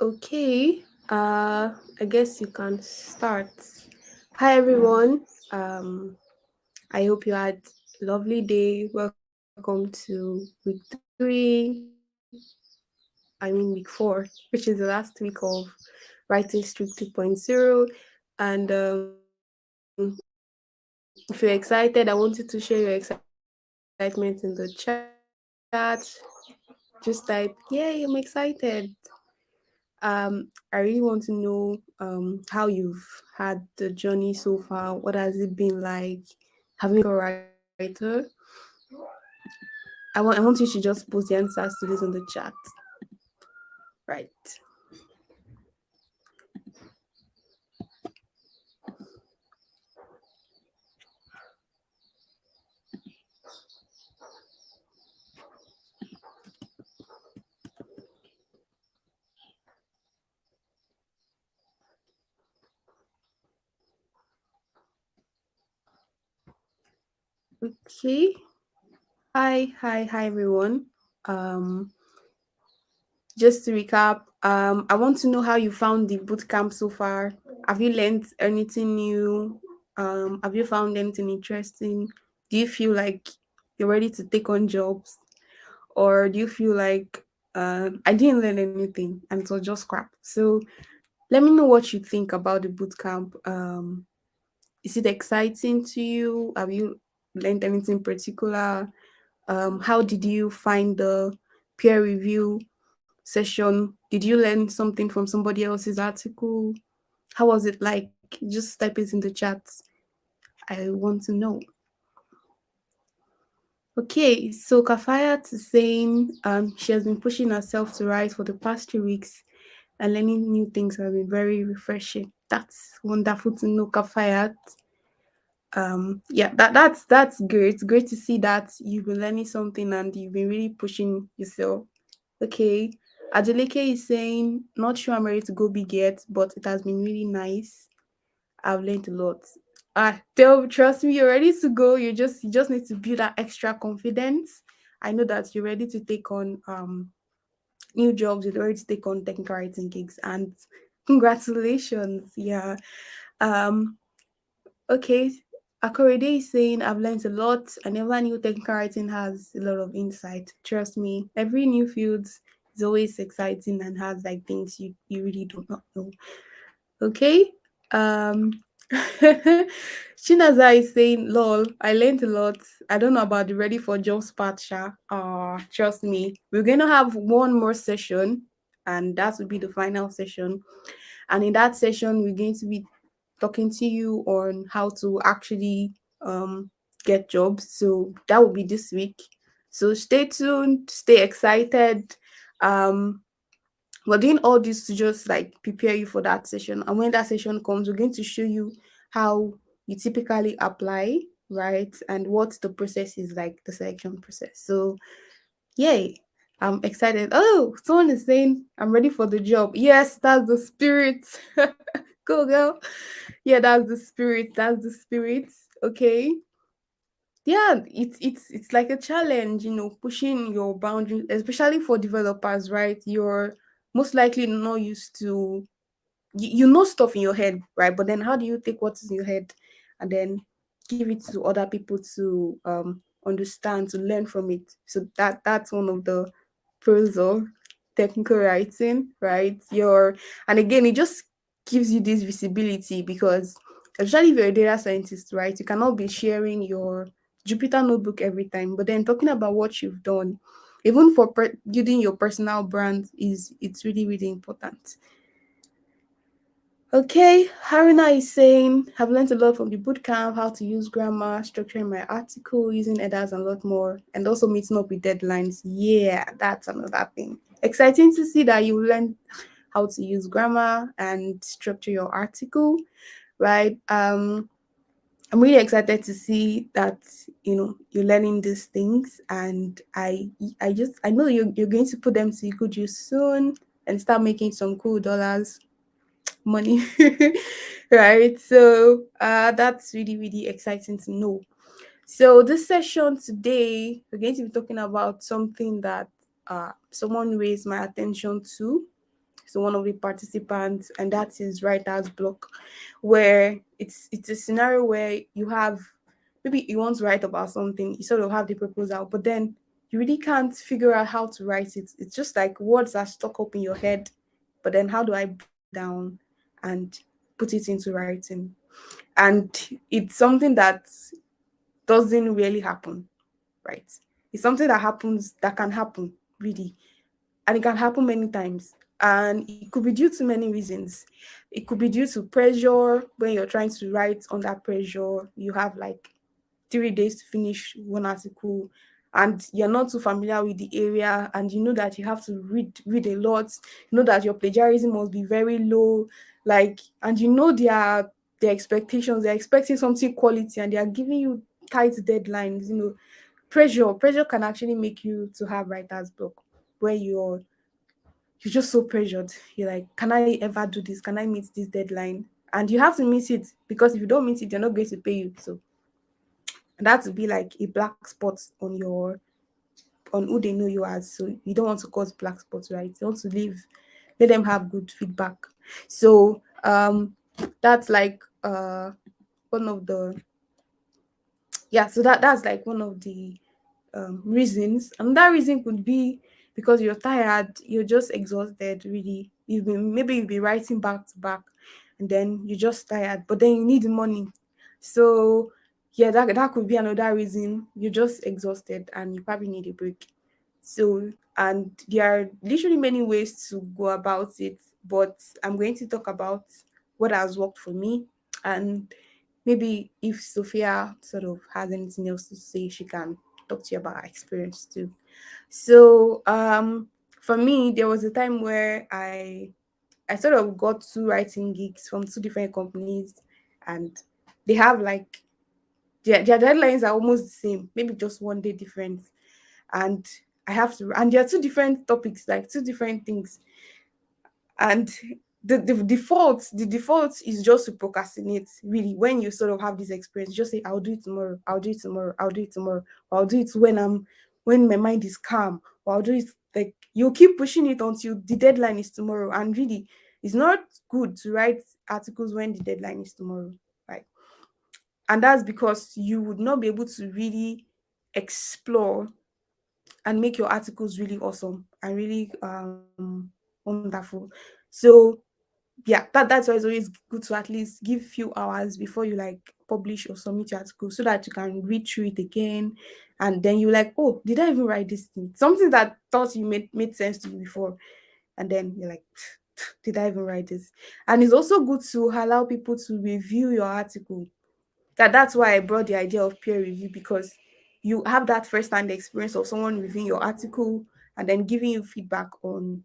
Okay, I guess you can start. Hi everyone. I hope you had a lovely day. Welcome to week 3. I mean week 4, which is the last week of writing streak 2.0. And if you're excited, I want you to share your excitement in the chat. Just type, "Yay, I'm excited." I really want to know how you've had the journey so far. What has it been like having become a writer? I want you to just post the answers to this on the chat. Right. Okay. Hi everyone. Um just to recap, I want to know how you found the boot camp so far. Have you learned anything new? Have you found anything interesting? Do you feel like you're ready to take on jobs? Or do you feel like I didn't learn anything and it was just crap? So let me know what you think about the boot camp. Is it exciting to you? Have you learned anything particular? How did you find the peer review session? Did you learn something from somebody else's article? How was it like? Just type it in the chat. I want to know. Okay, so Kafayat is saying she has been pushing herself to write for the past 3 weeks and learning new things has been very refreshing. That's wonderful to know, Kafayat. Yeah, that's great. Great to see that you've been learning something and you've been really pushing yourself. Okay. Adeleke is saying, not sure I'm ready to go big yet, but it has been really nice. I've learned a lot. Tell trust me, you're ready to go. You just need to build that extra confidence. I know that you're ready to take on new jobs, you're ready to take on technical writing gigs, and congratulations. Yeah. Um, okay. Akorede is saying, I've learned a lot. I never knew technical writing has a lot of insight. Trust me, every new field is always exciting and has like things you really do not know. Okay. Um Shinaza is saying, lol, I learned a lot. I don't know about the ready for jobs part, Sha. Trust me. We're gonna have one more session, and that will be the final session. And in that session, we're going to be talking to you on how to actually get jobs. So that will be this week. So stay tuned, stay excited. Um we're doing all this to just like prepare you for that session. And when that session comes, we're going to show you how you typically apply, right? And what the process is like, the selection process. So, yay. I'm excited. Oh, someone is saying, I'm ready for the job. Yes, that's the spirit. Go, girl. Yeah, that's the spirit. That's the spirit. Okay. Yeah, it's like a challenge, pushing your boundaries, especially for developers, right? You're most likely not used to you know stuff in your head, right? But then how do you take what's in your head and then give it to other people to understand, to learn from it? So that's one of the pros of technical writing, right? And again, it just gives you this visibility because especially if you're a data scientist, right? You cannot be sharing your Jupyter notebook every time, but then talking about what you've done, even for building your personal brand, is it's really really important. Okay, Harina is saying, have learned a lot from the bootcamp, how to use grammar, structuring my article, using headers, and a lot more, and also meeting up with deadlines. Yeah, that's another thing. Exciting to see that you learned how to use grammar and structure your article, right? I'm really excited to see that you're learning these things, and I know you're going to put them to good use soon and start making some cool dollars money. Right, so that's really really exciting to know. So this session today we're going to be talking about something that someone raised my attention to. so one of the participants, and that is writer's block, where it's a scenario where you have, maybe you want to write about something, you sort of have the proposal, but then you really can't figure out how to write it. It's just like words are stuck up in your head, but then how do I break it down and put it into writing? And it's something that doesn't really happen, right? It's something that happens, that can happen, really, and it can happen many times. And it could be due to many reasons. It could be due to pressure. When you're trying to write under pressure, you have like 3 days to finish one article, and you're not too familiar with the area, and you know that you have to read a lot. You know that your plagiarism must be very low, like, and you know their expectations, they're expecting something quality, and they are giving you tight deadlines. Pressure can actually make you to have writer's block, where you're just so pressured. You're like, can I ever do this? Can I meet this deadline? And you have to meet it, because if you don't meet it, they're not going to pay you. So that would be like a black spot on on who they know you as. So you don't want to cause black spots, right? You want to let them have good feedback. So that's like one of the yeah, so that's like one of the reasons. And that reason could be because you're tired, you're just exhausted, really. You've been writing back to back, and then you're just tired, but then you need money. So yeah, that could be another reason. You're just exhausted and you probably need a break. So, and there are literally many ways to go about it, but I'm going to talk about what has worked for me, and maybe if Sophia sort of has anything else to say, she can talk to you about her experience too. So, for me, there was a time where I sort of got two writing gigs from two different companies, and they have like their deadlines are almost the same, maybe just 1 day difference. And I have to, and there are two different topics, like two different things. And the default is just to procrastinate, really. When you sort of have this experience, just say, I'll do it tomorrow, I'll do it tomorrow, I'll do it tomorrow, or I'll do it when my mind is calm, or I'll do it, like, you'll keep pushing it until the deadline is tomorrow. And really, it's not good to write articles when the deadline is tomorrow, right? And that's because you would not be able to really explore and make your articles really awesome and really wonderful. So yeah, that's why it's always good to at least give few hours before you like publish or submit your article, so that you can read through it again, and then you're like, oh, did I even write this thing, something that thought you made sense to you before, and then you're like, did I even write this? And it's also good to allow people to review your article. That's why I brought the idea of peer review, because you have that first-hand experience of someone reviewing your article and then giving you feedback on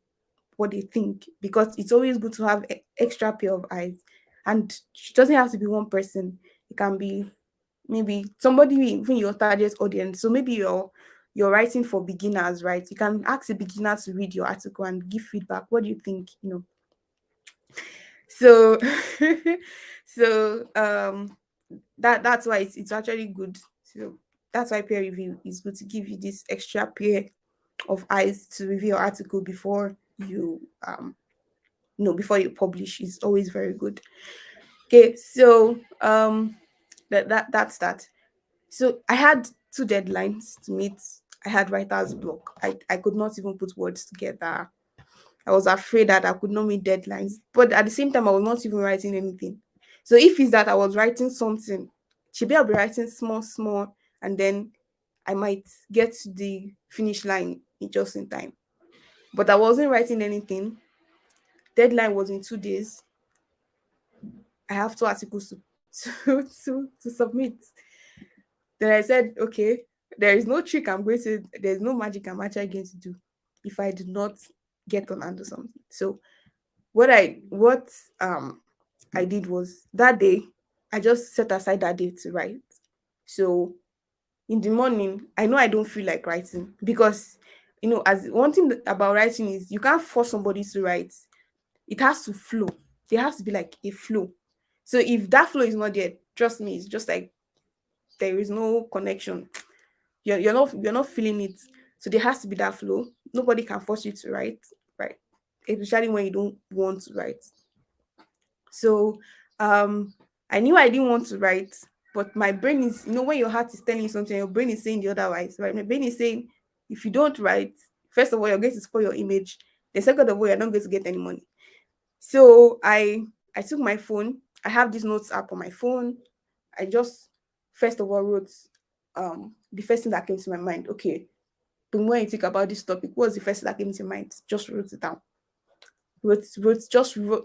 what they think, because it's always good to have extra pair of eyes. And it doesn't have to be one person. It can be maybe somebody even your target audience. So maybe you're writing for beginners, right? You can ask a beginner to read your article and give feedback. What do you think? So so that's why it's actually good. So that's why peer review is good, to give you this extra pair of eyes to review your article before you before you publish. Is always very good. Okay, so that's that. So I had two deadlines to meet. I had writer's block. I could not even put words together. I was afraid that I could not meet deadlines, but at the same time, I was not even writing anything. So if it's that I was writing something, maybe I'll be writing small, small, and then I might get to the finish line just in time. But I wasn't writing anything. Deadline was in 2 days. I have two articles to submit. Then I said, okay, there is no trick I'm going to, there's no magic I'm actually going to do if I do not get on and do something. So what I did was, that day I just set aside that day to write. So in the morning, I know I don't feel like writing, because as one thing about writing is you can't force somebody to write. It has to flow. There has to be like a flow. So if that flow is not there, trust me, it's just like there is no connection. You're not feeling it. So there has to be that flow. Nobody can force you to write, right? especially when you don't want to write. So I knew I didn't want to write, but my brain is, when your heart is telling you something, your brain is saying the otherwise, right? My brain is saying, if you don't write, first of all, you're going to spoil your image. The second of all, you're not going to get any money. So I took my phone. I have this notes app on my phone. I just first of all wrote the first thing that came to my mind. Okay, but when you think about this topic, what was the first thing that came to mind? Just wrote it down. Wrote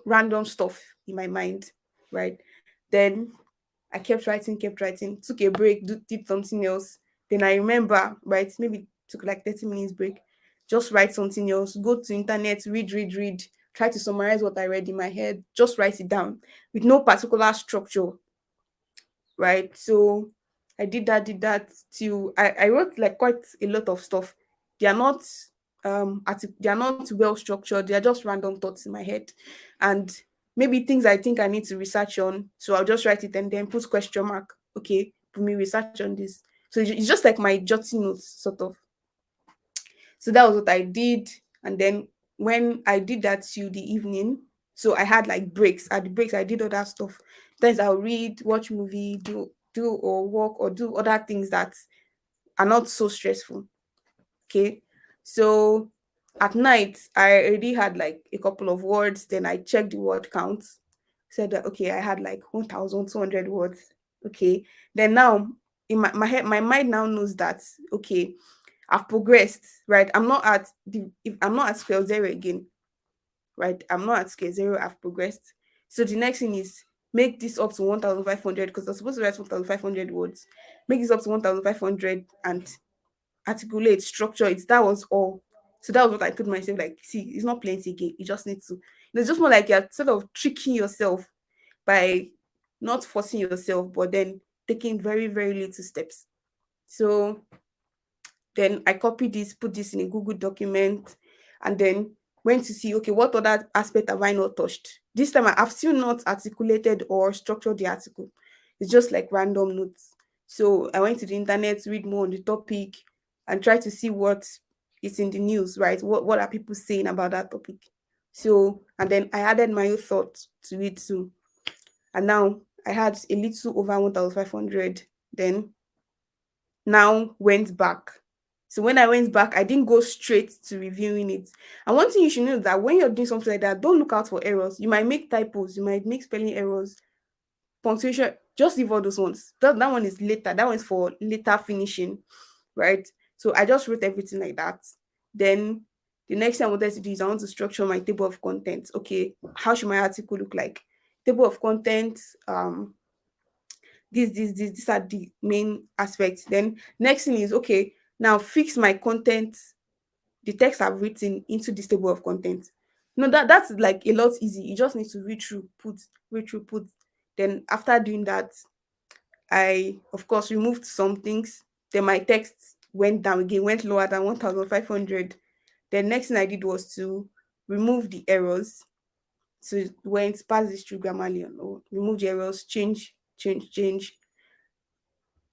random stuff in my mind, right? Then I kept writing, took a break, did something else. Then I remember, right? Maybe took like 30 minutes break, just write something else, go to internet, read, try to summarize what I read in my head, just write it down with no particular structure, right? So I did that till I wrote like quite a lot of stuff. They are not they are not well structured, they are just random thoughts in my head. And maybe things I think I need to research on. So I'll just write it and then put question mark. Okay, put me research on this. So it's just like my jotting notes, sort of. So that was what I did. And then when I did that till the evening, so I had like breaks. At the breaks, I did other stuff. Then I'll read, watch movie, do or work or do other things that are not so stressful. Okay. So at night, I already had like a couple of words. Then I checked the word count. Said that okay, I had like 1,200 words. Okay. Then now in my head, my mind now knows that okay, I've progressed, right? If I'm not at square zero again, right? I'm not at square zero, I've progressed. So the next thing is make this up to 1,500 because I'm supposed to write 1,500 words. Make this up to 1,500 and articulate, structure it. That was all. So that was what I told myself, like, see, it's not plenty again. You just need to. It's just more like you're sort of tricking yourself by not forcing yourself, but then taking very, very little steps. So then I copied this, put this in a Google document, and then went to see, okay, what other aspect have I not touched? This time I've still not articulated or structured the article. It's just like random notes. So I went to the internet to read more on the topic and try to see what is in the news, right? What are people saying about that topic? So, and then I added my own thoughts to it too. And now I had a little over 1,500. Then now went back. So when I went back, I didn't go straight to reviewing it. And one thing you should know is that when you're doing something like that, don't look out for errors. You might make typos, you might make spelling errors, punctuation. Just leave all those ones. That one is later. That one is for later finishing, right? So I just wrote everything like that. Then the next thing I wanted to do is I want to structure my table of contents. Okay, how should my article look like? Table of contents, these are the main aspects. Then next thing is okay, now fix my content, the text I've written into this table of content. No, that's like a lot easy. You just need to read through, put. Then after doing that, I of course removed some things. Then my text went down again, went lower than 1,500. The next thing I did was to remove the errors. So it went past this through Grammarly or remove the errors, change.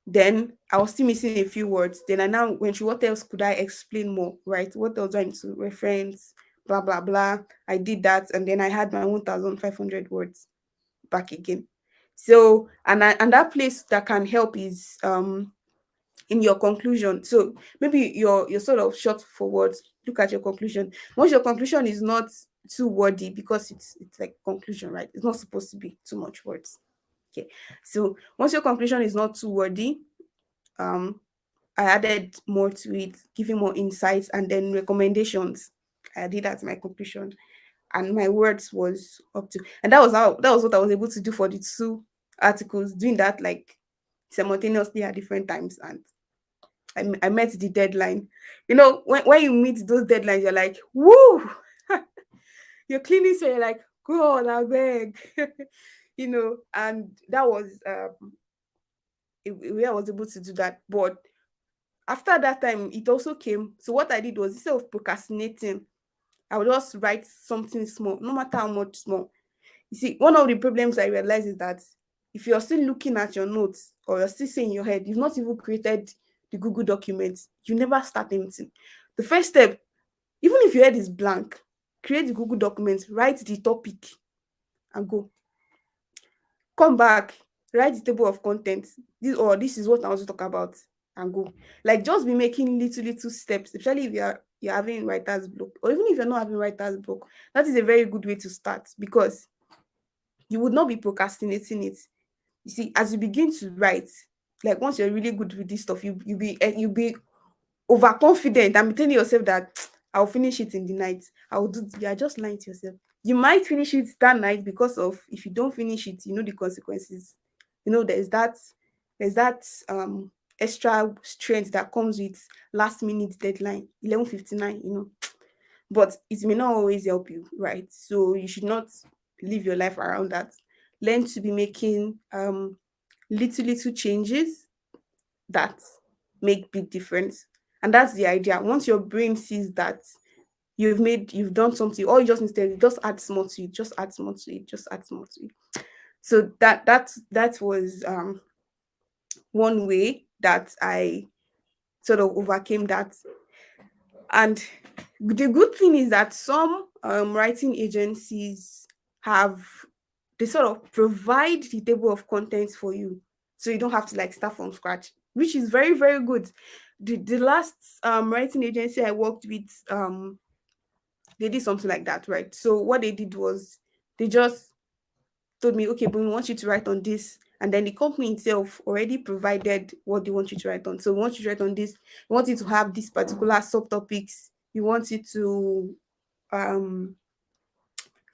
Then I was still missing a few words. Then I now went through what else could I explain more, right? What else do I need to reference, blah, blah, blah. I did that. And then I had my 1,500 words back again. So, and that place that can help is in your conclusion. So maybe you're sort of short for words. Look at your conclusion. Once your conclusion is not too wordy, because it's like conclusion, right? It's not supposed to be too much words. Okay. So once your conclusion is not too wordy, um I added more to it, giving more insights and then recommendations. I did that to my conclusion. And my words was up to, and that was what I was able to do for the two articles, doing that like simultaneously at different times. And I met the deadline. When you meet those deadlines, you're like, woo! You're clearly saying like, God, I beg. And that was where I was able to do that. But after that time, it also came. So what I did was, instead of procrastinating, I would just write something small, no matter how much small. You see, one of the problems I realized is that if you're still looking at your notes or you're still saying in your head, you've not even created the Google document, you never start anything. The first step, even if your head is blank, create the Google document, write the topic, and go. Come back, write the table of contents. This is what I want to talk about, and go. Like, just be making little steps, especially if you're having writer's block, or even if you're not having writer's block. That is a very good way to start, because you would not be procrastinating it. You see, as you begin to write, like once you're really good with this stuff, you be overconfident and be telling yourself that I'll finish it in the night. I'll do. You are just lying to yourself. You might finish it that night, because of, if you don't finish it, you know the consequences. There's that extra strength that comes with last minute deadline, 11:59. But it may not always help you, right? So you should not live your life around that. Learn to be making little changes that make big difference. And that's the idea. Once your brain sees that you've done something, all you just need to do, just add small to it, just add small to it, just add small to it. So that was one way that I sort of overcame that. And the good thing is that some writing agencies have, they sort of provide the table of contents for you, so you don't have to like start from scratch, which is very, very good. The last writing agency I worked with, they did something like that, right? So what they did was, they just told me, okay, but we want you to write on this. And then the company itself already provided what they want you to write on. So we want you to write on this. We want you to have these particular subtopics. You want you to, um,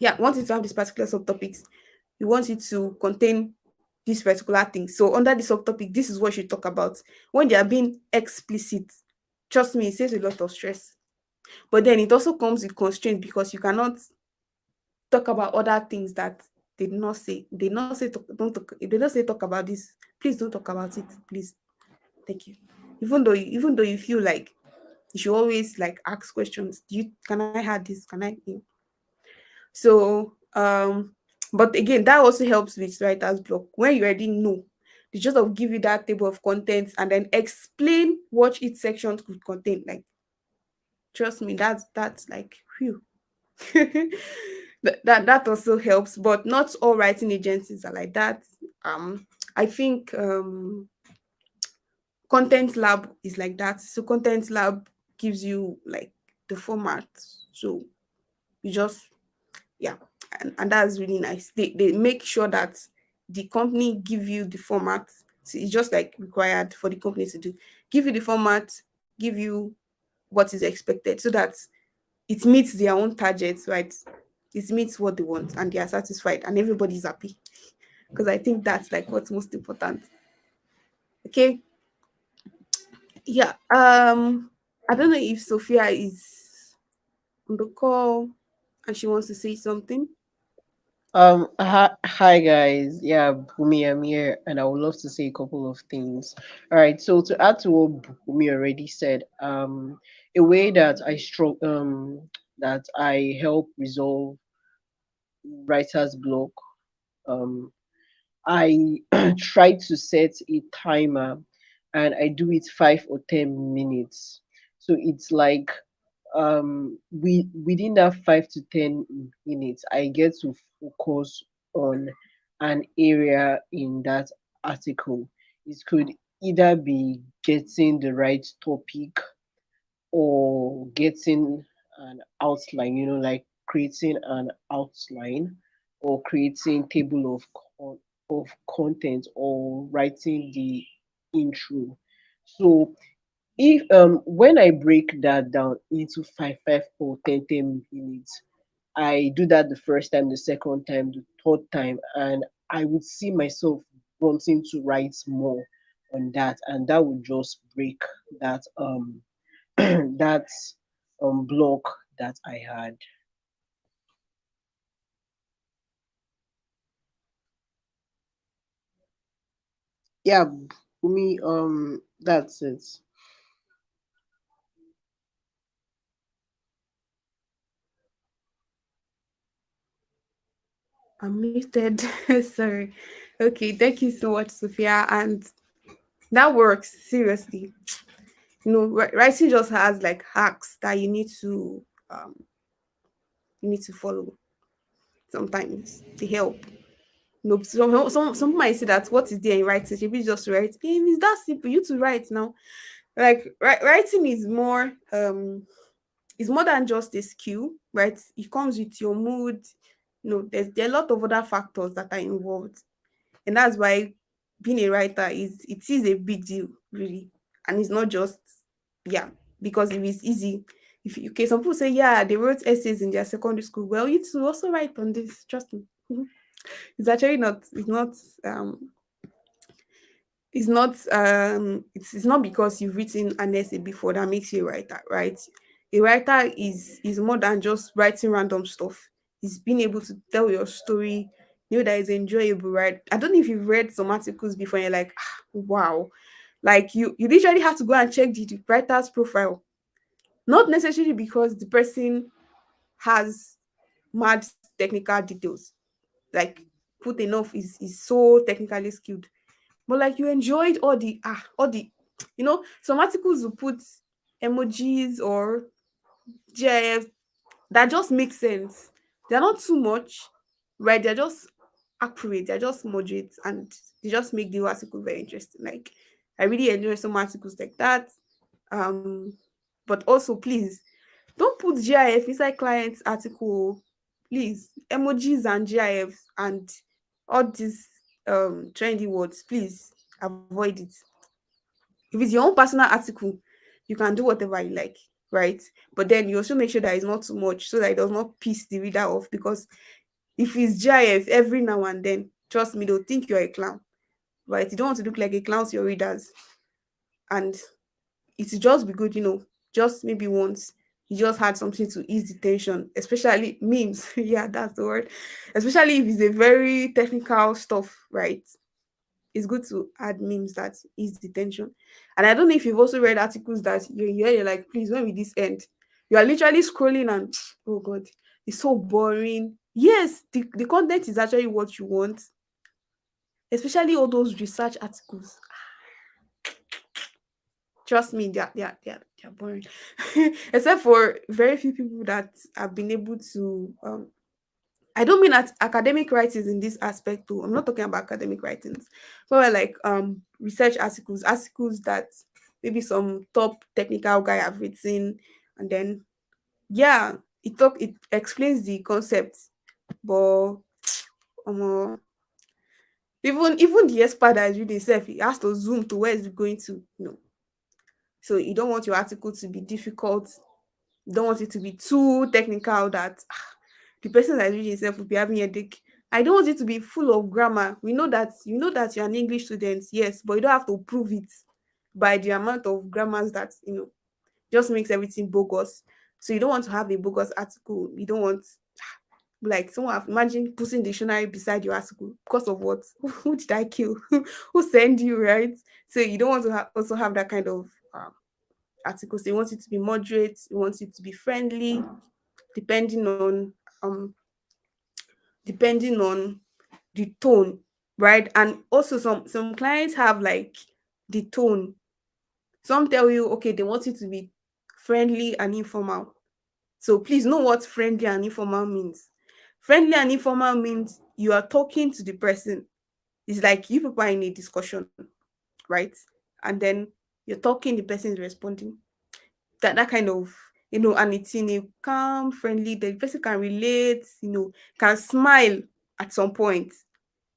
yeah, want it to have these particular subtopics. You want it to contain this particular thing. So under the subtopic, this is what you talk about. When they are being explicit, trust me, it saves a lot of stress. But then it also comes with constraints, because you cannot talk about other things that they did not say. They did not say talk, don't talk. If they don't say talk about this, please don't talk about it. Please, thank you. Even though you feel like you should always like ask questions. Can I have this? Can I? So but again, that also helps with writer's block. When you already know, they just of give you that table of contents and then explain what each section could contain. Like, trust me, that's like phew. That also helps, but not all writing agencies are like that. I think Content Lab is like that. So Content Lab gives you like the format. So you just, yeah, and that's really nice. They make sure that the company give you the format. So it's just like required for the company to do. Give you the format, give you what is expected, so that it meets their own targets, right? It meets what they want and they are satisfied and everybody's happy. Because I think that's like what's most important. Okay. Yeah. I don't know if Sophia is on the call and she wants to say something. Hi guys. Yeah, Bumi, I'm here, and I would love to say a couple of things. All right. So to add to what Bumi already said, a way that that I help resolve writer's block, um, I try to set a timer, and I do it 5 or 10 minutes. So it's like we within that 5 to 10 minutes I get to focus on an area in that article. It could either be getting the right topic or getting an outline, like creating an outline or creating table of content or writing the intro. So if when I break that down into 5 or 10 minutes, I do that the first time, the second time, the third time, and I would see myself wanting to write more on that, and that would just break that that block that I had. Yeah, for me, that's it. I'm muted. Sorry. Okay, thank you so much, Sophia. And that works, seriously. Writing just has like hacks that you need to you need to follow sometimes to help. No, some might say that what is there in writing? Should we just write? It's that simple. You to write now. Like writing is more than just a skill, right? It comes with your mood. There are a lot of other factors that are involved, and that's why being a writer is a big deal, really. And it's not just, yeah, because if it's easy, if you, okay, some people say, yeah, they wrote essays in their secondary school. Well, you to also write on this, trust me. It's actually not, it's not because you've written an essay before that makes you a writer, right? A writer is more than just writing random stuff. It's being able to tell your story, that is enjoyable, right? I don't know if you've read some articles before and you're like, wow. Like you literally have to go and check the writer's profile. Not necessarily because the person has mad technical details. Like put enough is so technically skilled, but like you enjoyed all the some articles will put emojis or gif that just make sense. They're not too much, right? They're just accurate, they're just moderate, and they just make the article very interesting. Like I really enjoy some articles like that. um but also, please don't put gif inside client's article. Please, emojis and gifs and all these trendy words, please avoid it. If it's your own personal article, you can do whatever you like, right? But then you also make sure that it's not too much so that it does not piss the reader off. Because if it's gif every now and then, trust me, they'll think you're a clown, right? You don't want to look like a clown to your readers. And it will just be good, just maybe once you just had something to ease the tension, especially memes. Yeah, that's the word. Especially if it's a very technical stuff, right? It's good to add memes that ease the tension. And I don't know if you've also read articles that you're like, please, when will this end? You are literally scrolling and oh god, it's so boring. Yes, the content is actually what you want, especially all those research articles. Trust me, they're boring. Except for very few people that have been able to I don't mean at academic writings in this aspect too. I'm not talking about academic writings. But like research articles that maybe some top technical guy have written, and then yeah, it explains the concept. But um even the expert that is reading itself, he has to zoom to where it's going to, So you don't want your article to be difficult. You don't want it to be too technical that the person that is reading itself will be having a headache. I don't want it to be full of grammar. We know that you're an English student, yes, but you don't have to prove it by the amount of grammars that just makes everything bogus. So you don't want to have a bogus article. You don't want like someone imagine putting dictionary beside your article because of what? Who did I kill? Who sent you, right? So you don't want to also have that kind of articles. They want it to be moderate. They want it to be friendly, depending on um depending on the tone, right? And also some clients have like the tone. Some tell you, okay, they want it to be friendly and informal. So please know what friendly and informal means. Friendly and informal means you are talking to the person. It's like you people are in a discussion, right? And then you're talking, the person is responding. That kind of, and it's in a calm, friendly, the person can relate, can smile at some point.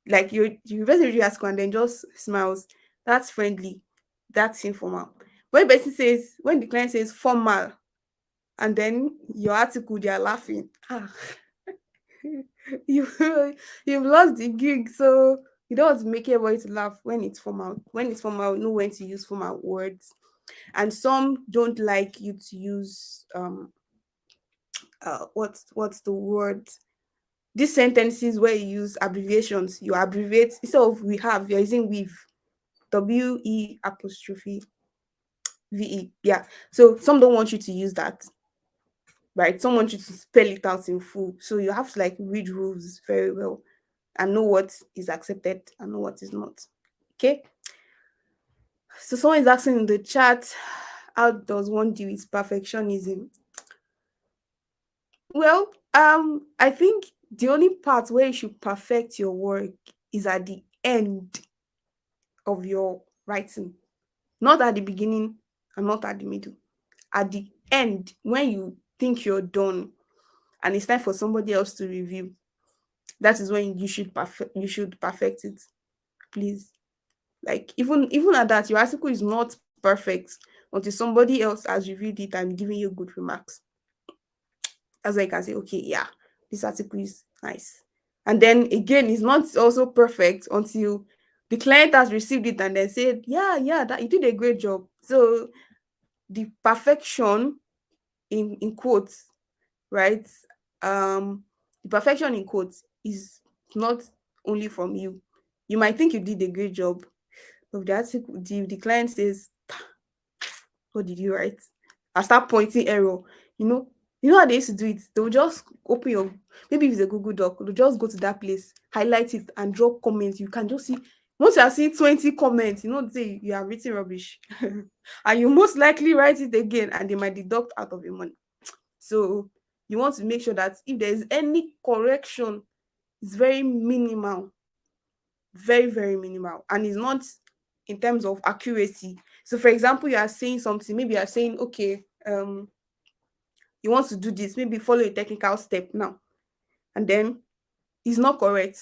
Like you person really ask and then just smiles. That's friendly. That's informal. When the client says formal, and then your article they are laughing. You you've lost the gig. So you don't want to make everybody to laugh when it's formal. When it's formal, know when to use formal words. And some don't like you to use what's the word? These sentences where you use abbreviations, you abbreviate instead of you're using we've. WE apostrophe VE. Yeah. So some don't want you to use that, right? Some want you to spell it out in full. So you have to like read rules very well and know what is accepted and know what is not. Okay. So someone is asking in the chat, how does one deal with perfectionism? Well, I think the only part where you should perfect your work is at the end of your writing, not at the beginning and not at the middle. At the end, when you think you're done and it's time for somebody else to review, that is when you should perfect it. Please. Like even at that, your article is not perfect until somebody else has reviewed it and given you good remarks. That's why you can say, okay, yeah, this article is nice. And then again, it's not also perfect until the client has received it and then said, yeah, that you did a great job. So the perfection in quotes, right? The perfection in quotes is not only from you. You might think you did a great job, but the article, the client says, what did you write? I start pointing error. You know, you know how they used to do it. They'll just open your, maybe if it's a Google Doc, they'll just go to that place, highlight it, and drop comments. You can just see, once you are seeing 20 comments, you know, say you are written rubbish. And you most likely write it again, and they might deduct out of your money. So you want to make sure that if there's any correction, it's very minimal, very, very minimal. And it's not in terms of accuracy. So for example, you are saying something, maybe you are saying, okay, you want to do this, maybe follow a technical step now, and then it's not correct.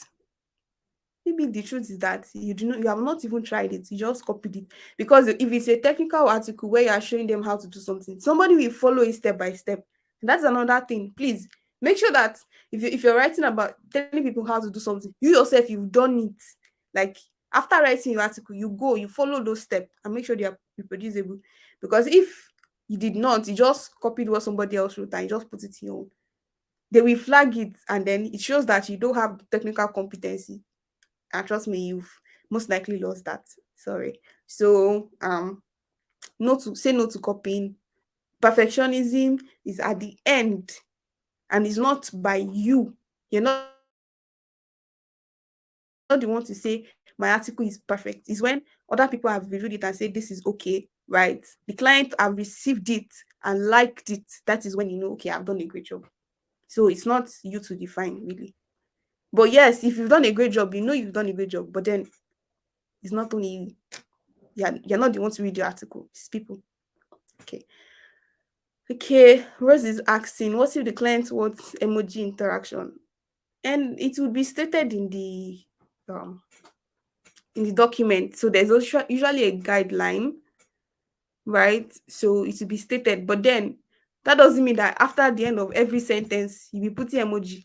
Maybe the truth is that you have not even tried it, you just copied it. Because if it's a technical article where you are showing them how to do something, somebody will follow it step by step. And that's another thing. Please make sure that if you're writing about telling people how to do something, you yourself, you've done it. Like, after writing your article, you go, you follow those steps and make sure they are reproducible. Because if you did not, you just copied what somebody else wrote and you just put it in your own, they will flag it, and then it shows that you don't have the technical competency. And trust me, you've most likely lost that. Sorry. So no to say no to copying. Perfectionism is at the end, and it's not by you. You're not the one to say my article is perfect. It's when other people have reviewed it and say this is okay, right? The client have received it and liked it. That is when you know, okay, I've done a great job. So it's not you to define, really. But yes, if you've done a great job, you know you've done a great job. But then it's not only you. You're not the one to read your article. It's people. Okay. Okay. Rose is asking, what if the client wants emoji interaction? And it will be stated um in the document. So there's also usually a guideline, right? So it will be stated, but then that doesn't mean that after the end of every sentence you'll be putting emoji.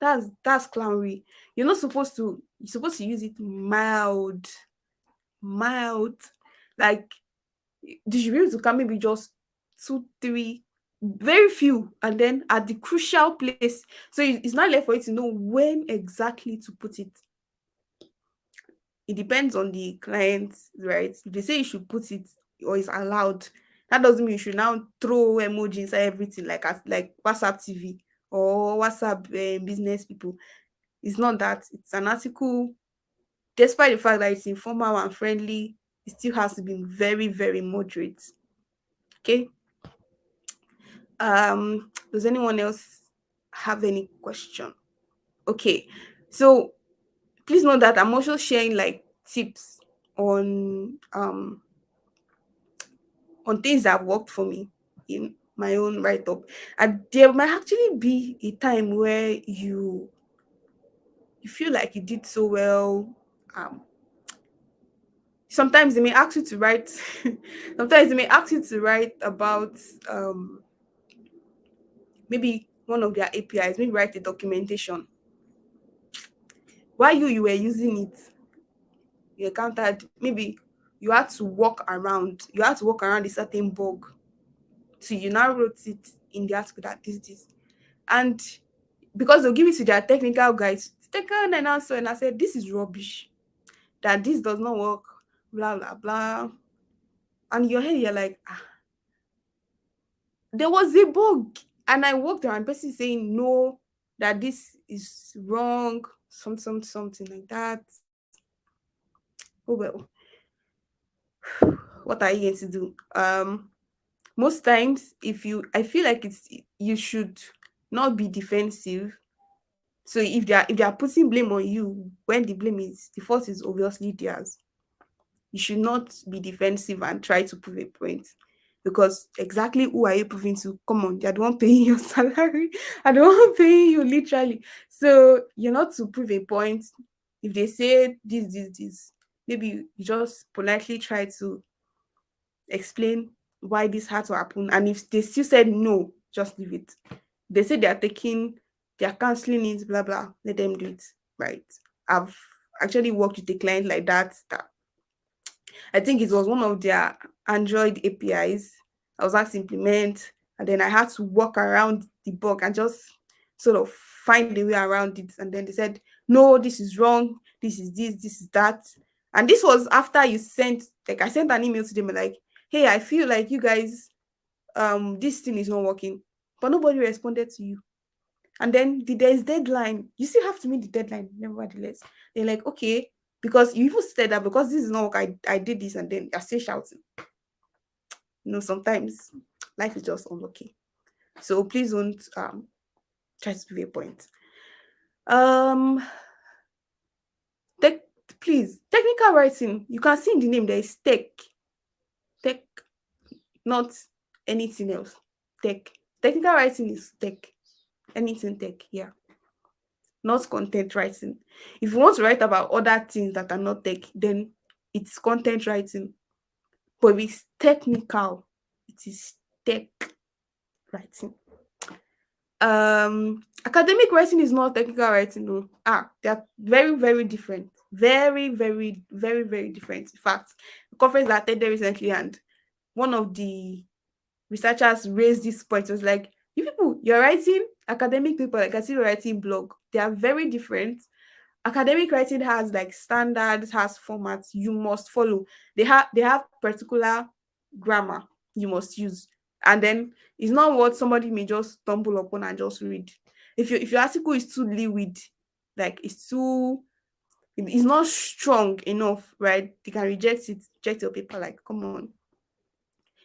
That's clownery. You're supposed to use it mild. Like, you should be able to come maybe just two, three, very few, and then at the crucial place. So it's not left for you to know when exactly to put it. It depends on the client, right? If they say you should put it or it's allowed, that doesn't mean you should now throw emoji inside everything like WhatsApp TV or WhatsApp business people. It's not that. It's an article. Despite the fact that it's informal and friendly, it still has to be very, very moderate. Okay. Does anyone else have any question? Okay. So please know that I'm also sharing like tips on um on things that have worked for me in my own write-up. And there might actually be a time where you feel like you did so well. Um Sometimes they may ask you to write sometimes they may ask you to write about um maybe one of their APIs, maybe write a documentation. While you were using it, you encountered, maybe you had to walk around a certain bug. So you now wrote it in the article that this. And because they'll give it to their technical guys, technical and answer, and I said, this is rubbish, that this does not work, blah blah blah. And in your head, you're like, there was a bug. And I walked around basically saying no, that this is wrong, something like that. Oh well, what are you going to do? Most times, if you I feel like it's you should not be defensive. So if they are putting blame on you when the fault is obviously theirs, you should not be defensive and try to prove a point. Because exactly who are you proving to? Come on, they're the one paying your salary. I don't want paying you literally. So you're not to prove a point. If they say this, maybe you just politely try to explain why this had to happen. And if they still said no, just leave it. They say they're canceling it, blah blah. Let them do it. Right. I've actually worked with a client like that. I think it was one of their Android APIs. I was asked to implement, and then I had to work around the bug and just sort of find a way around it. And then they said, no, this is wrong. This is that. And this was after I sent an email to them like, hey, I feel like you guys, this thing is not working. But nobody responded to you. And then there's deadline. You still have to meet the deadline, nevertheless. They're like, okay, because you even said that because this is not work, I did this, and then you're still shouting. Sometimes life is just unlucky. So please don't try to prove a point. Um tech, please, technical writing, you can see in the name there is tech, not anything else. Tech. Technical writing is tech. Anything tech, yeah. Not content writing. If you want to write about other things that are not tech, then it's content writing. But if it's technical, it is tech writing. Academic writing is not technical writing. No. They're very, very different. Very, very, very, very different. In fact, the conference that I attended recently, and one of the researchers raised this point. It was like, you people, you're writing academic paper, like I see you're writing blog. They are very different. Academic writing has like standards, has formats you must follow. They have particular grammar you must use. And then it's not what somebody may just stumble upon and just read. If your article is too liquid, like it's not strong enough, right? They can reject your paper. Like, come on,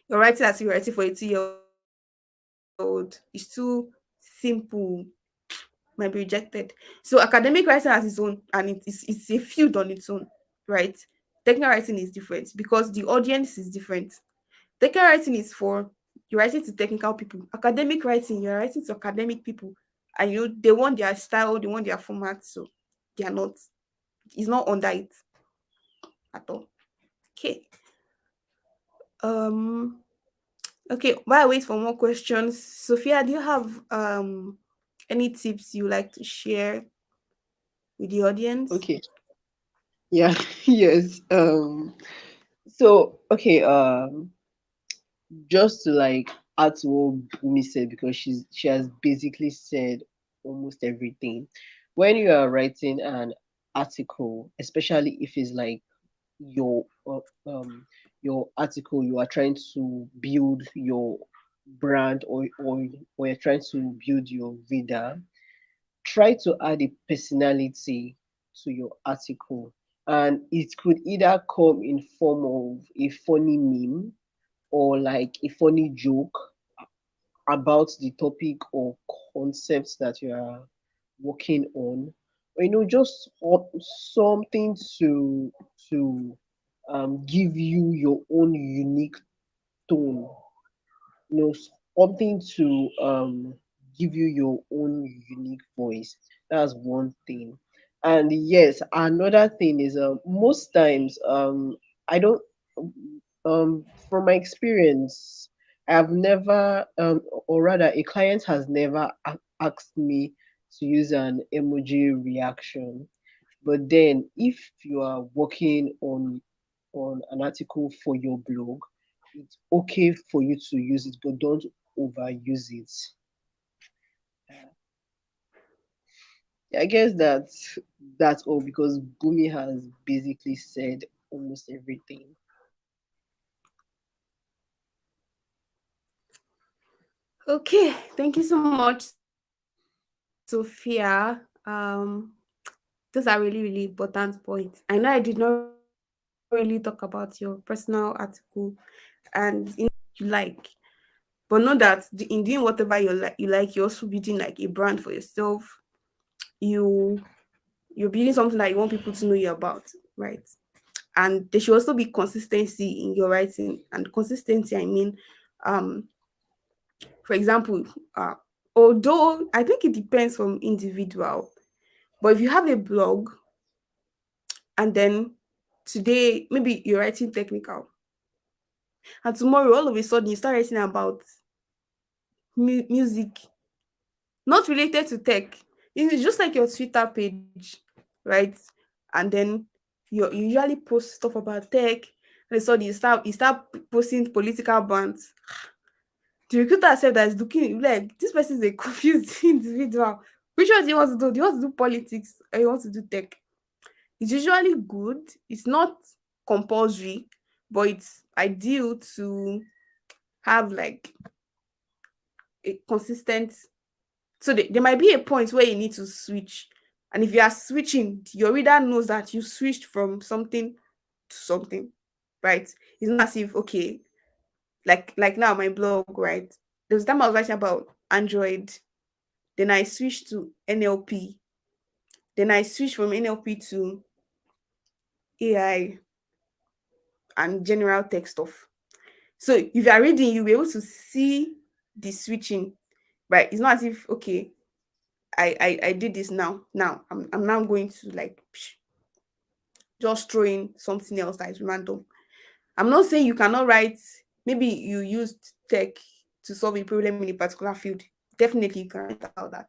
you're writing as if you're writing for a 2-year-old. It's too simple, might be rejected. So academic writing has its own, and it's a field on its own, right? Technical writing is different because the audience is different. Technical writing is for, you're writing to technical people. Academic writing, you're writing to academic people, and they want their style, they want their format, so they are not. It's not under it at all. Okay. Um. Okay. While I wait for more questions, Sophia, do you have any tips you like to share with the audience? Okay. Yeah. Yes. So okay. Just to like add to what Bumi said, because she has basically said almost everything. When you are writing an article, especially if it's like your your article, you are trying to build your brand, or you're trying to build your reader, try to add a personality to your article. And it could either come in form of a funny meme or like a funny joke about the topic or concepts that you are working on, or just something to give you your own unique tone, something to give you your own unique voice. That's one thing. And yes, another thing is most times I don't from my experience, I've never or rather a client has never asked me to use an emoji reaction. But then if you are working on an article for your blog, it's okay for you to use it, but don't overuse it. I guess that's all, because Bumi has basically said almost everything. Okay, thank you so much, Sophia. Those are really, really important points. I know I did not really talk about your personal article and you like. But know that in doing whatever you like, you're also building like a brand for yourself. You you're building something that you want people to know you about, right? And there should also be consistency in your writing. And consistency, I mean, um, for example, uh, although I think it depends from individual, but if you have a blog and then today maybe you're writing technical, and tomorrow all of a sudden you start writing about music, not related to tech. It's just like your Twitter page, right? And then you usually post stuff about tech, and so you start posting political bans. The recruiter said that is looking like this person is a confused individual. Which one do you want to do? Do you want to do politics or you want to do tech? It's usually good. It's not compulsory, but it's ideal to have like a consistent. So there might be a point where you need to switch. And if you are switching, your reader knows that you switched from something to something, right? It's not as if, okay, like now my blog, right? There was a time I was writing about Android, then I switched to NLP, then I switched from NLP to AI and general text stuff. So if you are reading, you'll be able to see the switching, right? It's not as if, okay, I did this now. Now I'm now going to like just throw in something else that is random. I'm not saying you cannot write, maybe you used tech to solve a problem in a particular field. Definitely you can write about that.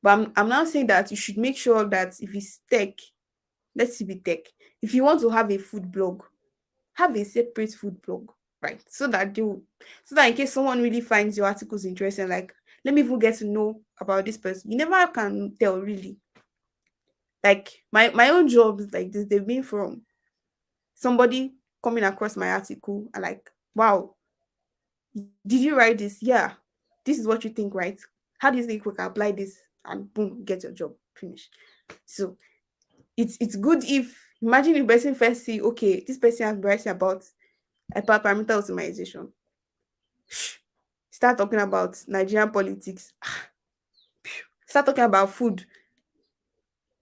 But I'm now saying that you should make sure that if it's tech, let's see be tech. If you want to have a food blog, have a separate food blog, right? So that in case someone really finds your articles interesting, like let me even get to know about this person. You never can tell really. Like my own jobs like this, they've been from somebody coming across my article and like, wow, did you write this? Yeah. This is what you think, right? How do you think we can apply this? And boom, get your job. Finish. So it's good if imagine if person first see, okay, this person has been writing about hyperparameter optimization. Start talking about Nigerian politics. Start talking about food.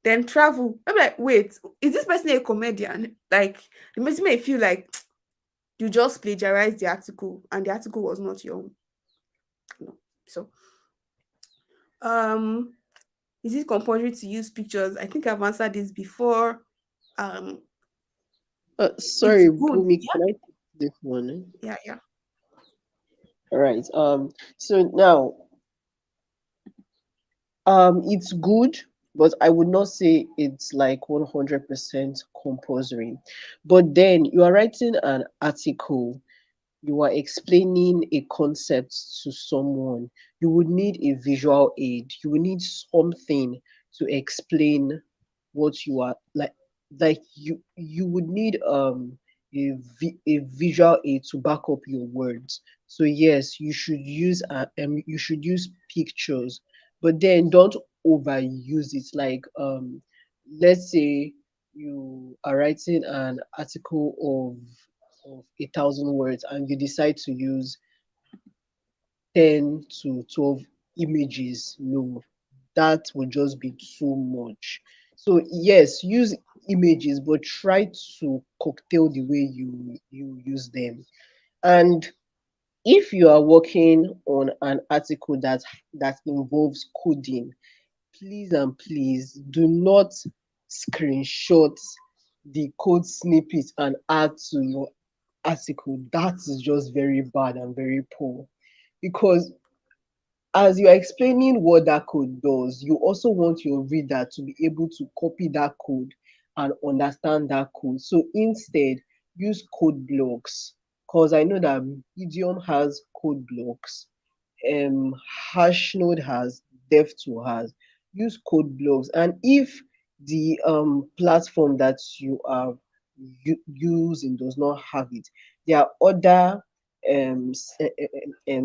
Then travel. I'm like, wait, is this person a comedian? Like, the person may feel like you just plagiarized the article and the article was not your own. No. So, um, is it compulsory to use pictures? I think I've answered this before. Um, it's Sorry, good. Bumi, Yeah, can I take this one? yeah, yeah. All right. So now, it's good, but I would not say it's like 100% compulsory. But then you are writing an article, you are explaining a concept to someone, you would need a visual aid. You would need something to explain what you are like you would need a visual aid to back up your words. So yes, you should use pictures, but then don't overuse it. Like let's say you are writing an article of 1,000 words and you decide to use 10 to 12 images. No, that would just be too much. So yes, use images, but try to cocktail the way you use them. And if you are working on an article that involves coding, please and please do not screenshot the code snippet and add to your article. That is just very bad and very poor, because as you're explaining what that code does, you also want your reader to be able to copy that code and understand that code. So instead, use code blocks, because I know that Medium has code blocks, Hashnode has, Dev2 has. Use code blocks, and if the platform that you are using does not have it, there are other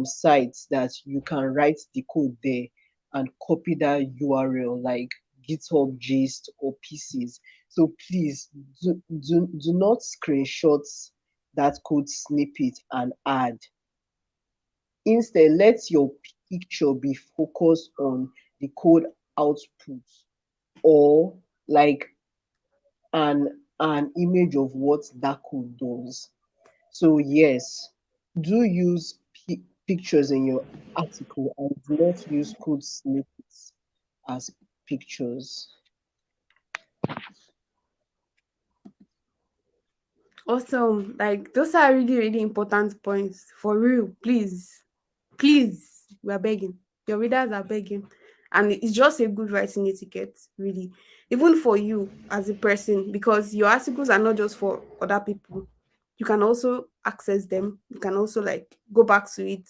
sites that you can write the code there and copy that URL, like GitHub gist or pieces. So please do not screenshot that code snippet and add. Instead, let your picture be focused on the code output, or like an image of what that code does. So yes, do use pictures in your article and do not use code snippets as pictures. Awesome. Like those are really, really important points. For real. Please. Please. We are begging. Your readers are begging. And it's just a good writing etiquette, really. Even for you as a person, because your articles are not just for other people. You can also access them. You can also like go back to it,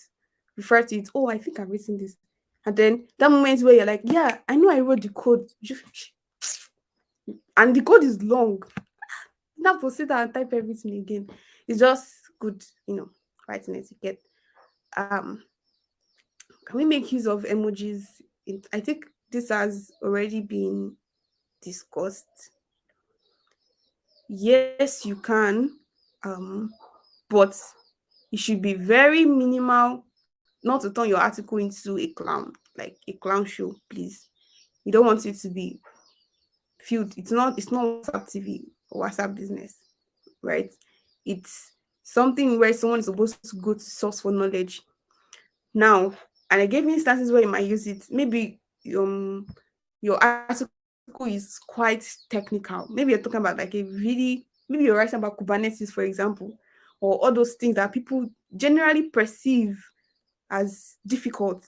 refer to it. Oh, I think I've written this. And then that moment where you're like, yeah, I know I wrote the code. And the code is long. You have to sit down and type everything again. It's just good, writing etiquette. Um, can we make use of emojis? I think this has already been discussed. Yes, you can, but it should be very minimal, not to turn your article into a clown, like a clown show, please. You don't want it to be filled. It's not WhatsApp TV or WhatsApp business, right? It's something where someone is supposed to go to source for knowledge. Now, and I gave instances where you might use it. Maybe your article is quite technical. Maybe you're talking about like a really, maybe you're writing about Kubernetes, for example, or all those things that people generally perceive as difficult.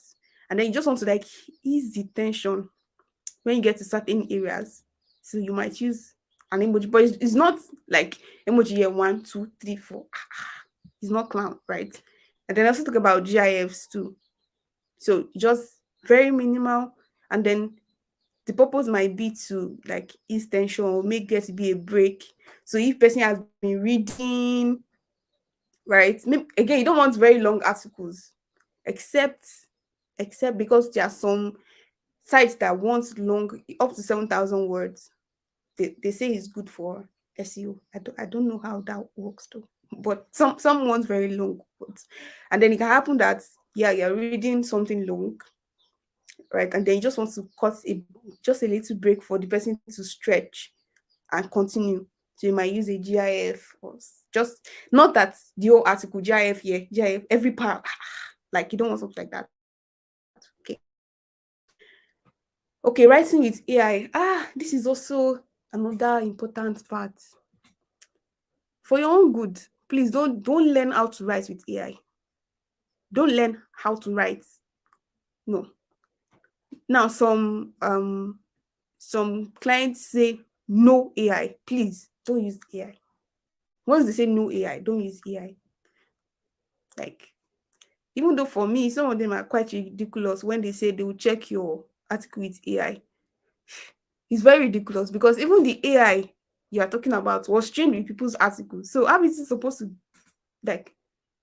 And then you just want to like ease the tension when you get to certain areas. So you might use an emoji, but it's not like emoji here 1, 2, 3, 4. It's not clown, right? And then I also talk about GIFs too. So just very minimal, and then the purpose might be to like ease tension or make there to be a break. So if person has been reading, right? Again, you don't want very long articles, except because there are some sites that want long, up to 7,000 words. They say it's good for SEO. I don't know how that works though. But some want very long words. And then it can happen that yeah, you're reading something long, right? And then you just want to cut just a little break for the person to stretch and continue. So you might use a GIF, or just not that the whole article, GIF here, GIF, every part. Like you don't want something like that. Okay, writing with AI. This is also another important part. For your own good, please don't learn how to write with AI. Don't learn how to write. No. Now some clients say no AI. Please don't use AI. Once they say no AI, don't use AI. Like, even though for me, some of them are quite ridiculous when they say they will check your article with AI. It's very ridiculous because even the AI you are talking about was trained with people's articles. So how is it supposed to, like,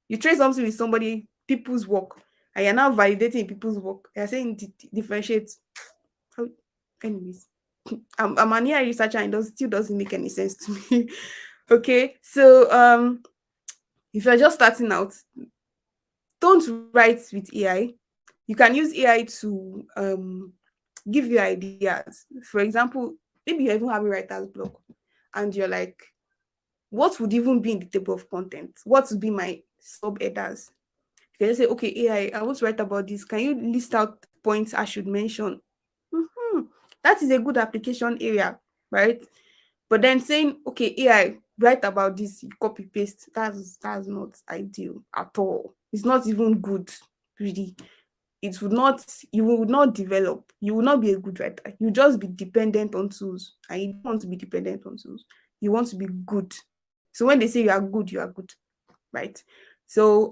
you train something with somebody, people's work, and you're now validating people's work. You're saying differentiate. Anyways, I'm an AI researcher and it still doesn't make any sense to me. Okay, so if you're just starting out, don't write with AI. You can use AI to give you ideas. For example, maybe you even have a writer's block and you're like, what would even be in the table of content? What would be my sub headers? You can just say, okay, AI, I want to write about this. Can you list out points I should mention? Mhm. That is a good application area, right? But then saying, okay, AI, write about this, you copy paste, that's not ideal at all. It's not even good, really. It would not, you will not develop, you will not be a good writer. You just be dependent on tools, and you don't want to be dependent on tools. You want to be good. So when they say you are good, right? So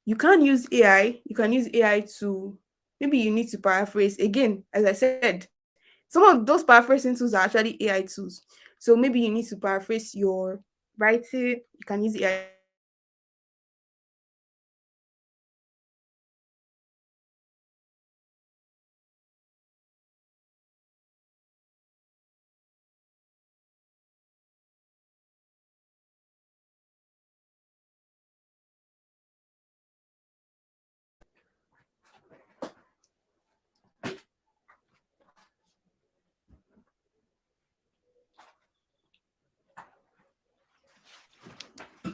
you can use AI, you can use AI to, maybe you need to paraphrase. Again, as I said, some of those paraphrasing tools are actually AI tools. So maybe you need to paraphrase your writing. You can use AI to paraphrase your writing. You can use AI to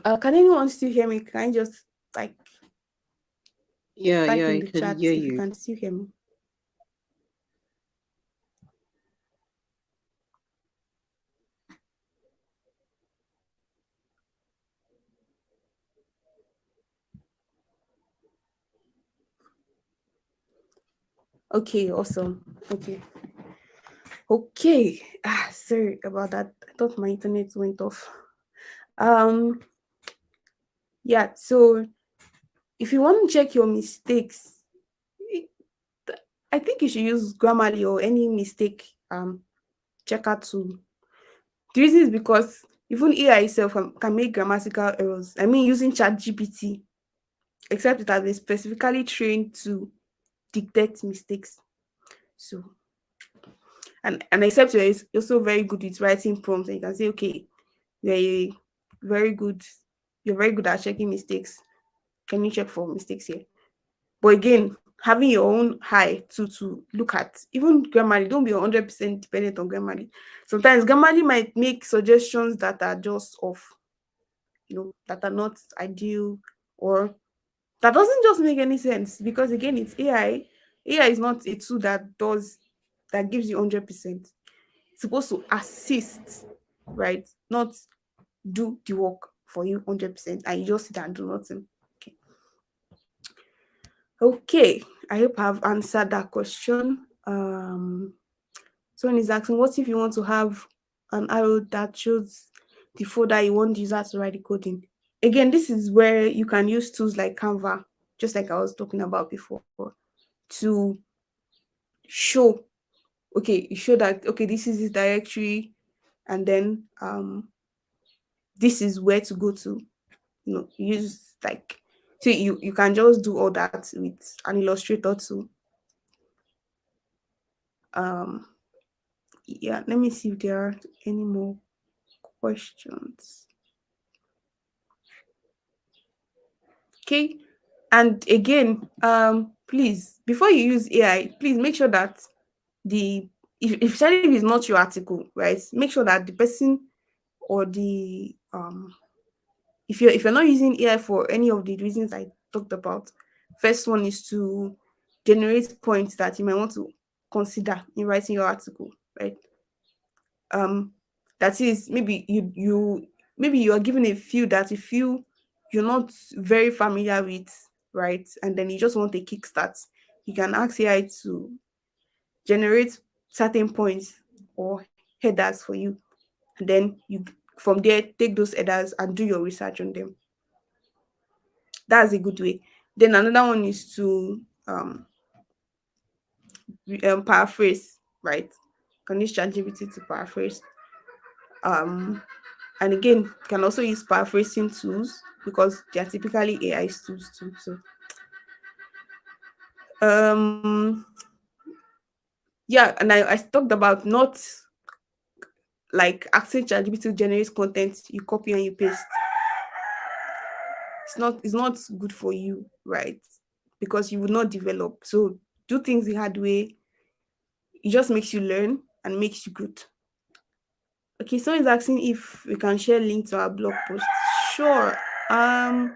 Can anyone still hear me? Can I just like Yeah, type yeah, in I the can chat hear if you you. can still hear me? Okay, awesome. Okay. Okay. Sorry about that. I thought my internet went off. Um, yeah, so if you want to check your mistakes, it- I think you should use Grammarly or any mistake checker tool. The reason is because even AI itself can make grammatical errors. I mean, using ChatGPT, except it has been specifically trained to detect mistakes. So, and except you're also very good with writing prompts, and you can say, okay, you're a very good, you're very good at checking mistakes. Can you check for mistakes here? But again, having your own eye to look at even Grammarly, don't be 100% dependent on Grammarly. Sometimes Grammarly might make suggestions that are just off, that are not ideal, or that doesn't just make any sense because again, it's AI. AI is not a tool that gives you 100%. It's supposed to assist, right? Not do the work for you 100%, and you just sit and do nothing. Okay. Okay. I hope I've answered that question. Someone is asking, what if you want to have an arrow that shows the folder you want the user to write the code in? Again, this is where you can use tools like Canva, just like I was talking about before, to show, okay, you show that, okay, this is this directory, and then this is where to go to. Use like, so you can just do all that with an Illustrator too. Um, yeah, let me see if there are any more questions. Okay, and again, please, before you use AI, please make sure that the if especially if it's not your article, right, make sure that the person or the if you're not using AI for any of the reasons I talked about, first one is to generate points that you might want to consider in writing your article, right? Um, that is, maybe you are given a field that you feel you're not very familiar with, right? And then you just want a kickstart. You can ask AI to generate certain points or headers for you, and then you from there take those headers and do your research on them. That's a good way. Then another one is to paraphrase, right? Can use ChatGPT to paraphrase. Um, and again, you can also use paraphrasing tools because they are typically AI tools too. So, um, yeah, and I talked about not like asking ChatGPT to generate content you copy and you paste. It's not good for you, right? Because you will not develop. So do things the hard way. It just makes you learn and makes you good. Okay, someone is asking if we can share link to our blog post. Sure. Um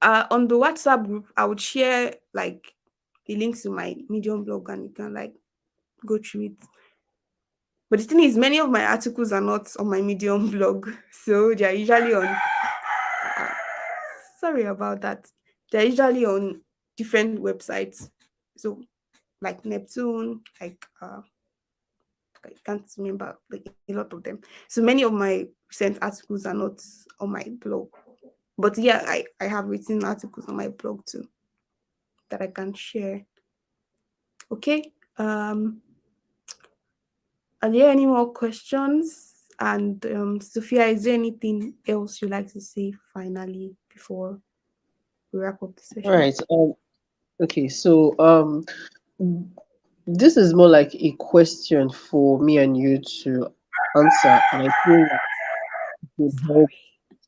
on the WhatsApp group, I would share like the links to my Medium blog and you can like go through it. But the thing is, many of my articles are not on my Medium blog, so they are usually on. Sorry about that. They're usually on different websites. So like Neptune, like I can't remember like a lot of them. So many of my recent articles are not on my blog. But yeah, I have written articles on my blog too that I can share. Okay. Are there any more questions? And Sophia, is there anything else you'd like to say finally before we wrap up the All session? right. Okay. So this is more like a question for me and you to answer, and I feel like it would help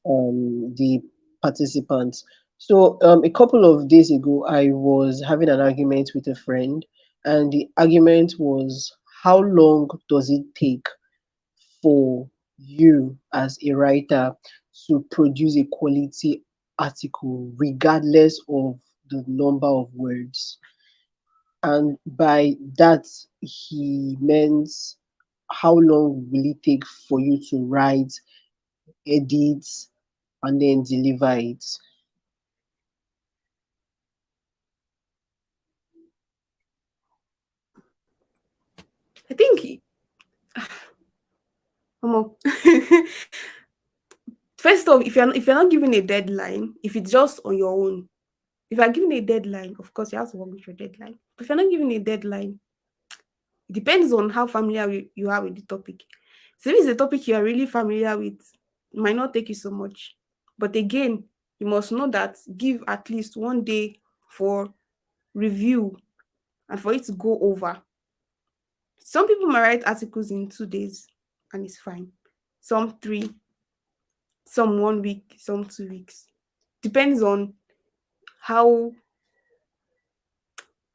Sorry. the participants. So a couple of days ago, I was having an argument with a friend, and the argument was, how long does it take for you as a writer to produce a quality article, regardless of the number of words. And by that, he meant how long will it take for you to write, edit, and then deliver it. I think um, first off, if you're not given a deadline, if it's just on your own, if you're given a deadline, of course you have to work with your deadline. But if you're not given a deadline, it depends on how familiar you are with the topic. So if it's a topic you are really familiar with, it might not take you so much. But again, you must know that give at least 1 day for review and for it to go over. Some people might write articles in 2 days and it's fine. Some three, some 1 week, some 2 weeks. Depends on how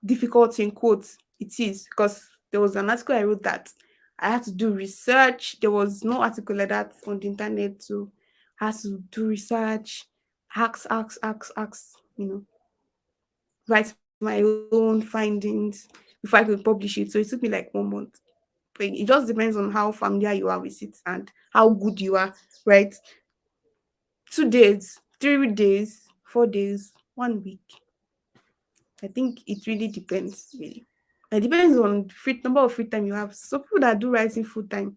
difficult in quotes it is. Because there was an article I wrote that I had to do research. There was no article like that on the internet, so I had to do research, ask, write my own findings before I could publish it. So it took me like 1 month. But it just depends on how familiar you are with it and how good you are, right? 2 days, 3 days, 4 days, 1 week. I think it really depends, really. It depends on free number of free time you have. So people that do writing full time,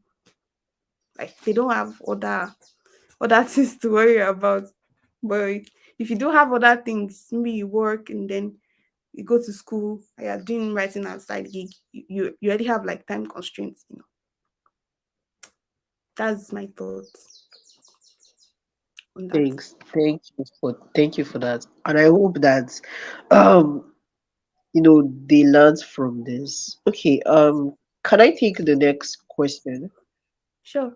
like they don't have other things to worry about. But if you do have other things, maybe you work and then you go to school, and you're doing writing outside gig, you already have like time constraints. That's my thoughts on that. Thanks. Thank you for that. And I hope that um they learned from this. Okay, can I take the next question? Sure.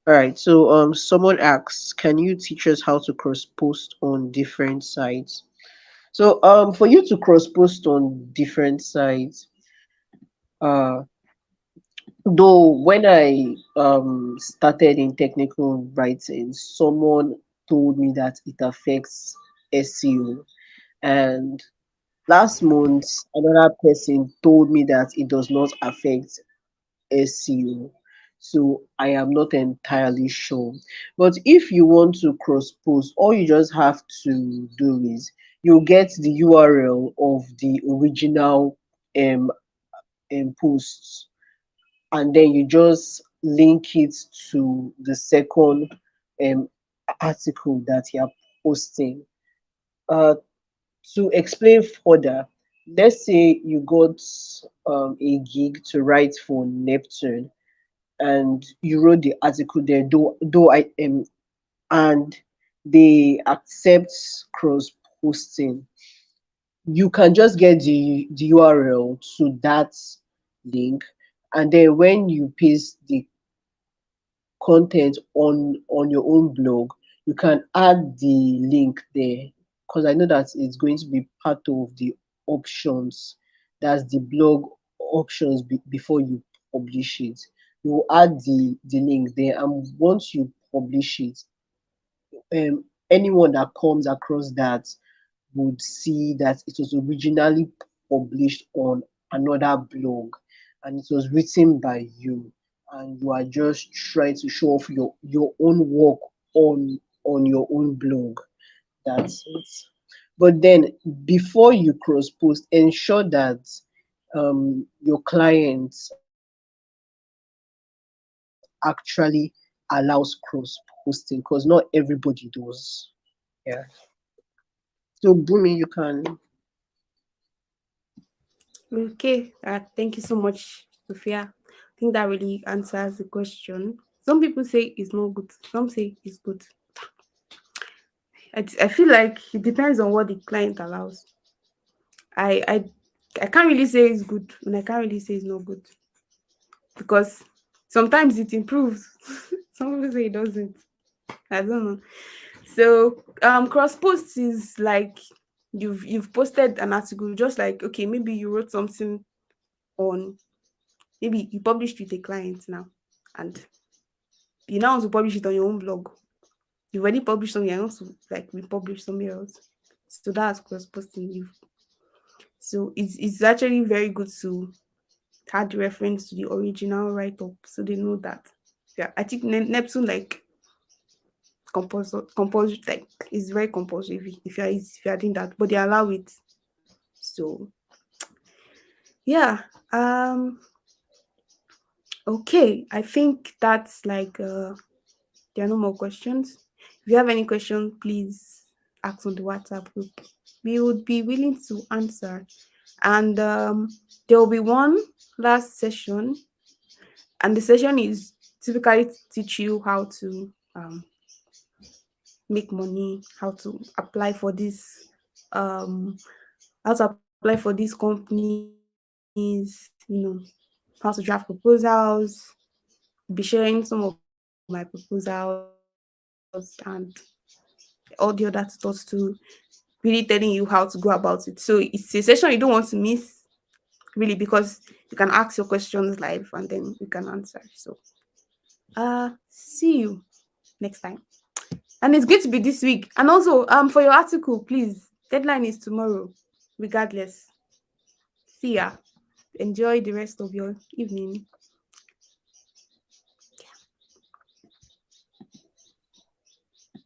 All right, so someone asks, can you teach us how to cross post on different sites? So for you to cross post on different sites, uh though when I started in technical writing, someone told me that it affects SEO. And last month, another person told me that it does not affect SEO. So I am not entirely sure. But if you want to cross post, all you just have to do is you get the URL of the original um, post, and then you just link it to the second um, article that you're posting. Uh, to explain further, let's say you got a gig to write for Neptune, and you wrote the article there, though I am, and they accept cross posting. You can just get the URL to that link, and then when you paste the content on your own blog, you can add the link there, because I know that it's going to be part of the options. That's the blog options before you publish it. You will add the link there, and once you publish it, anyone that comes across that would see that it was originally published on another blog, and it was written by you, and you are just trying to show off your own work on your own blog. That's it. But then before you cross post, ensure that your clients actually allows cross posting, because not everybody does. Yeah. So Bumi, you can. Okay. Thank you so much, Sophia. I think that really answers the question. Some people say it's not good. Some say it's good. I feel like it depends on what the client allows. I I I can't really say it's good and I can't really say it's not good because sometimes it improves. Some people say it doesn't. I don't know. So cross post is like you've posted an article, just like okay, maybe you wrote something on, maybe you published with a client now and you now want to publish it on your own blog. You already published something and also like republish somewhere else. So that's cross posting. You so it's actually very good to add reference to the original write up so they know that. Yeah, I think Neptune like compulsory like is very compulsory if you are doing that, but they allow it. So yeah, okay, I think that's like there are no more questions. If you have any question, please ask on the WhatsApp group. We would be willing to answer. And there will be one last session, and the session is typically to teach you how to make money, how to apply for this, how to apply for these companies, how to draft proposals, be sharing some of my proposals and all the other stuff to really telling you how to go about it. So it's a session you don't want to miss, really, because you can ask your questions live and then we can answer. So see you next time. And it's going to be this week. And also for your article, please, deadline is tomorrow, regardless. See ya. Enjoy the rest of your evening.